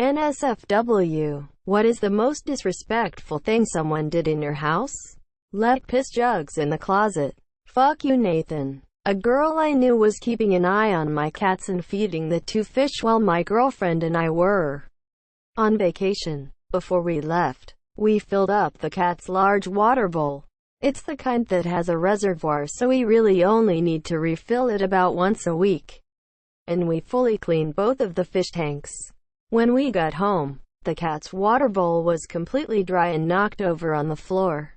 NSFW. What is the most disrespectful thing someone did in your house? Left piss jugs in the closet. Fuck you, Nathan. A girl I knew was keeping an eye on my cats and feeding the two fish while my girlfriend and I were on vacation. Before we left, we filled up the cat's large water bowl. It's the kind that has a reservoir, so we really only need to refill it about once a week. And we fully cleaned both of the fish tanks. When we got home, the cat's water bowl was completely dry and knocked over on the floor.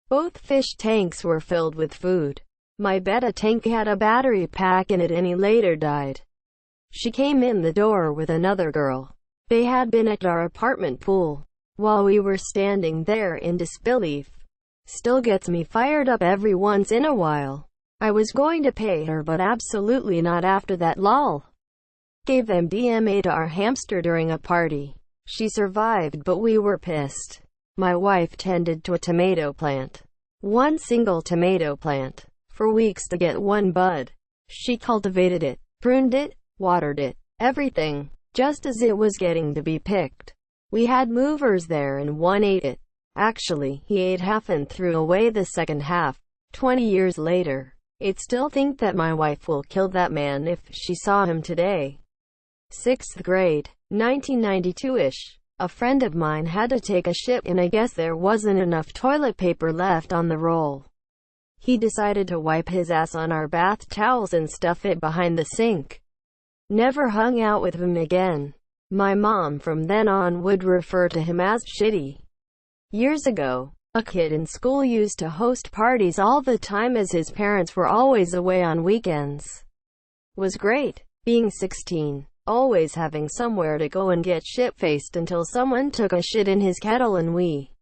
Both fish tanks were filled with food. My betta tank had a battery pack in it and he later died. She came in the door with another girl. They had been at our apartment pool. While we were standing there in disbelief. Still gets me fired up every once in a while. I was going to pay her, but absolutely not after that, lol. Gave MDMA to our hamster during a party. She survived, but we were pissed. My wife tended to a tomato plant. One single tomato plant. For weeks to get one bud. She cultivated it, pruned it, watered it, everything. Just as it was getting to be picked. We had movers there and one ate it. Actually, he ate half and threw away the second half. 20 years later, I'd still think that my wife will kill that man if she saw him today. 6th grade, 1992-ish. A friend of mine had to take a shit and I guess there wasn't enough toilet paper left on the roll. He decided to wipe his ass on our bath towels and stuff it behind the sink. Never hung out with him again. My mom from then on would refer to him as shitty. Years ago, a kid in school used to host parties all the time as his parents were always away on weekends. Was great. Being 16, always having somewhere to go and get shit-faced until someone took a shit in his kettle and we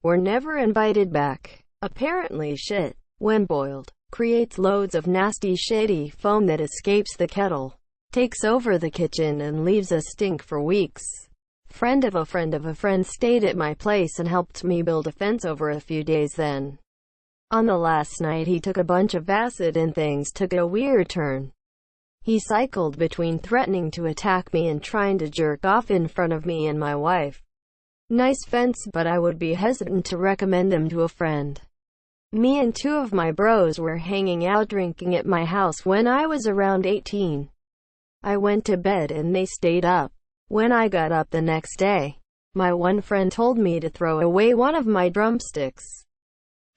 were never invited back. Apparently shit, when boiled, creates loads of nasty shitty foam that escapes the kettle, takes over the kitchen and leaves a stink for weeks. Friend of a friend stayed at my place and helped me build a fence over a few days then. On the last night he took a bunch of acid and things took a weird turn. He cycled between threatening to attack me and trying to jerk off in front of me and my wife. Nice fence, but I would be hesitant to recommend them to a friend. Me and two of my bros were hanging out drinking at my house when I was around 18. I went to bed and they stayed up. When I got up the next day, my one friend told me to throw away one of my drumsticks.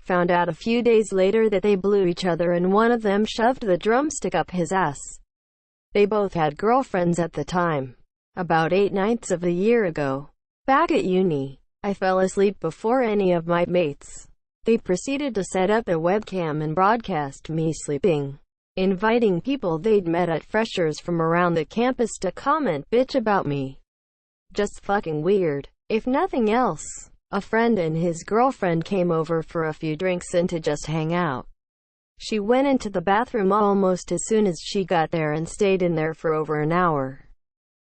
Found out a few days later that they blew each other and one of them shoved the drumstick up his ass. They both had girlfriends at the time. About 8/9 of a year ago. Back at uni, I fell asleep before any of my mates. They proceeded to set up a webcam and broadcast me sleeping, inviting people they'd met at freshers from around the campus to comment bitch about me. Just fucking weird. If nothing else, a friend and his girlfriend came over for a few drinks and to just hang out. She went into the bathroom almost as soon as she got there and stayed in there for over an hour.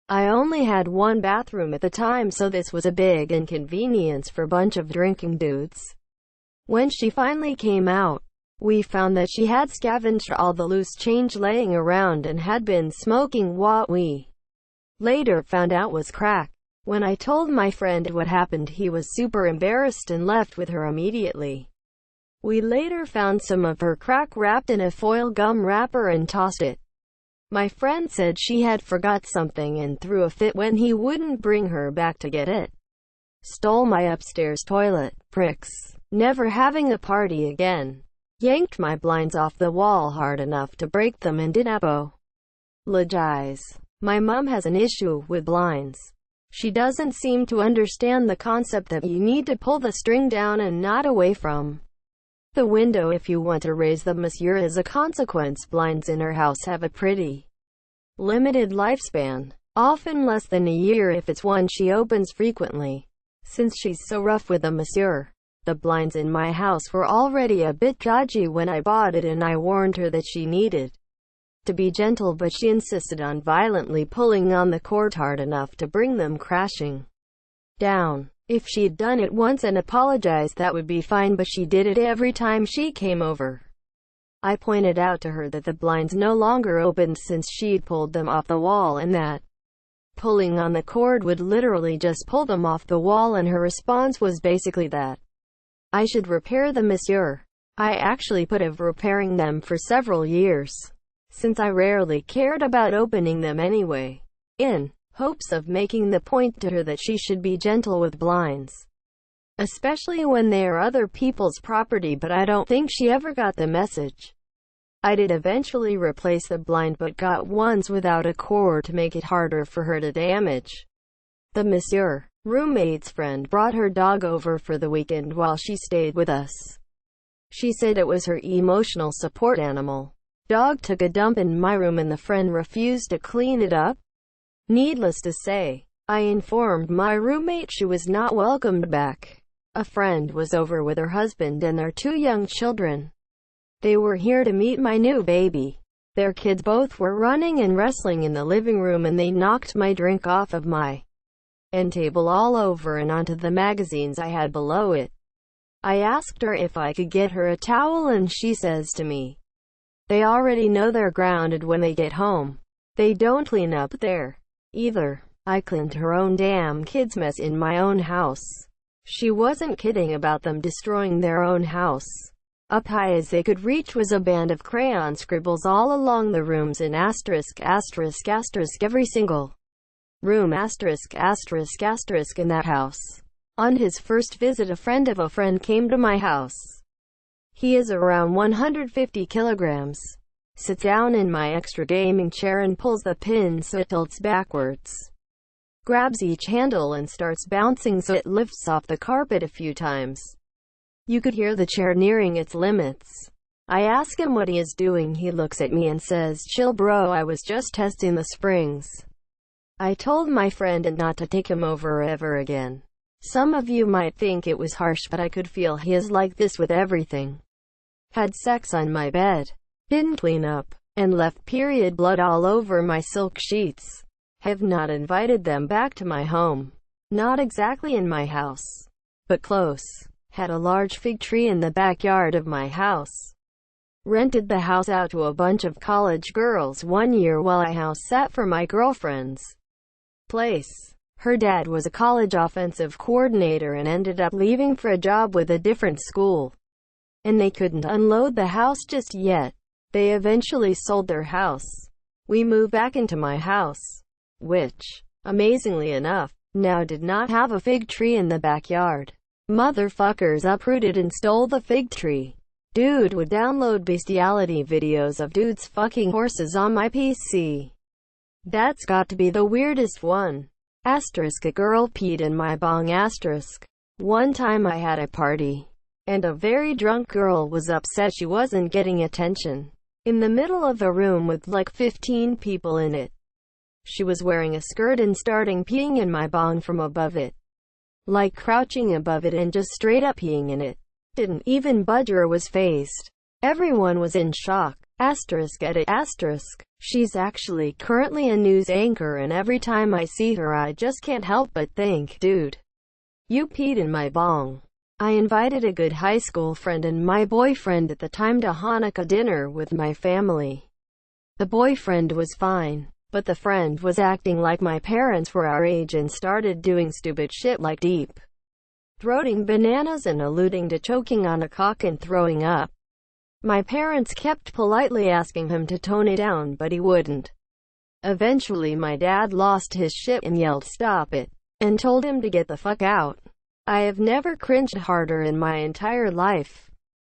I only had one bathroom at the time, so this was a big inconvenience for a bunch of drinking dudes. When she finally came out, we found that she had scavenged all the loose change laying around and had been smoking what we later found out was crack. When I told my friend what happened, he was super embarrassed and left with her immediately. We later found some of her crack wrapped in a foil gum wrapper and tossed it. My friend said she had forgot something and threw a fit when he wouldn't bring her back to get it. Stole my upstairs toilet, pricks. Never having a party again. Yanked my blinds off the wall hard enough to break them and did apologize. My mom has an issue with blinds. She doesn't seem to understand the concept that you need to pull the string down and not away from the window if you want to raise the monsieur. As a consequence, blinds in her house have a pretty limited lifespan, often less than a year if it's one she opens frequently. Since she's so rough with the monsieur, the blinds in my house were already a bit dodgy when I bought it, and I warned her that she needed to be gentle, but she insisted on violently pulling on the cord hard enough to bring them crashing down. If she'd done it once and apologized, that would be fine, but she did it every time she came over. I pointed out to her that the blinds no longer opened since she'd pulled them off the wall and that pulling on the cord would literally just pull them off the wall, and her response was basically that I should repair them, monsieur. I actually put off repairing them for several years, since I rarely cared about opening them anyway, in hopes of making the point to her that she should be gentle with blinds, especially when they are other people's property. But I don't think she ever got the message. I did eventually replace the blind, but got ones without a cord to make it harder for her to damage. The monsieur roommate's friend brought her dog over for the weekend while she stayed with us. She said it was her emotional support animal. Dog took a dump in my room and the friend refused to clean it up. Needless to say, I informed my roommate she was not welcomed back. A friend was over with her husband and their 2 young children. They were here to meet my new baby. Their kids both were running and wrestling in the living room, and they knocked my drink off of my end table all over and onto the magazines I had below it. I asked her if I could get her a towel, and she says to me, they already know they're grounded when they get home. They don't clean up there either. I cleaned her own damn kid's mess in my own house. She wasn't kidding about them destroying their own house. Up high as they could reach was a band of crayon scribbles all along the rooms in asterisk, asterisk, asterisk, every single room, asterisk, asterisk, asterisk, in that house. On his first visit, a friend of a friend came to my house. He is around 150 kilograms. Sits down in my extra gaming chair and pulls the pin so it tilts backwards. Grabs each handle and starts bouncing so it lifts off the carpet a few times. You could hear the chair nearing its limits. I ask him what he is doing. He looks at me and says, chill bro, I was just testing the springs. I told my friend not to take him over ever again. Some of you might think it was harsh, but I could feel he is like this with everything. Had sex on my bed. Didn't clean up. And left period blood all over my silk sheets. Have not invited them back to my home. Not exactly in my house, but close. Had a large fig tree in the backyard of my house. Rented the house out to a bunch of college girls one year while I house sat for my girlfriend's place. Her dad was a college offensive coordinator and ended up leaving for a job with a different school. And they couldn't unload the house just yet. They eventually sold their house. We moved back into my house, which, amazingly enough, now did not have a fig tree in the backyard. Motherfuckers uprooted and stole the fig tree. Dude would download bestiality videos of dudes fucking horses on my PC. That's got to be the weirdest one. Asterisk, a girl peed in my bong, asterisk. One time I had a party, and a very drunk girl was upset she wasn't getting attention. In the middle of a room with like 15 people in it. She was wearing a skirt and starting peeing in my bong from above it. Like crouching above it and just straight up peeing in it. Didn't even budge or was phased. Everyone was in shock. Asterisk, edit, asterisk. She's actually currently a news anchor, and every time I see her I just can't help but think, dude, you peed in my bong. I invited a good high school friend and my boyfriend at the time to Hanukkah dinner with my family. The boyfriend was fine, but the friend was acting like my parents were our age and started doing stupid shit like deep throating bananas and alluding to choking on a cock and throwing up. My parents kept politely asking him to tone it down, but he wouldn't. Eventually my dad lost his shit and yelled stop it, and told him to get the fuck out. I have never cringed harder in my entire life.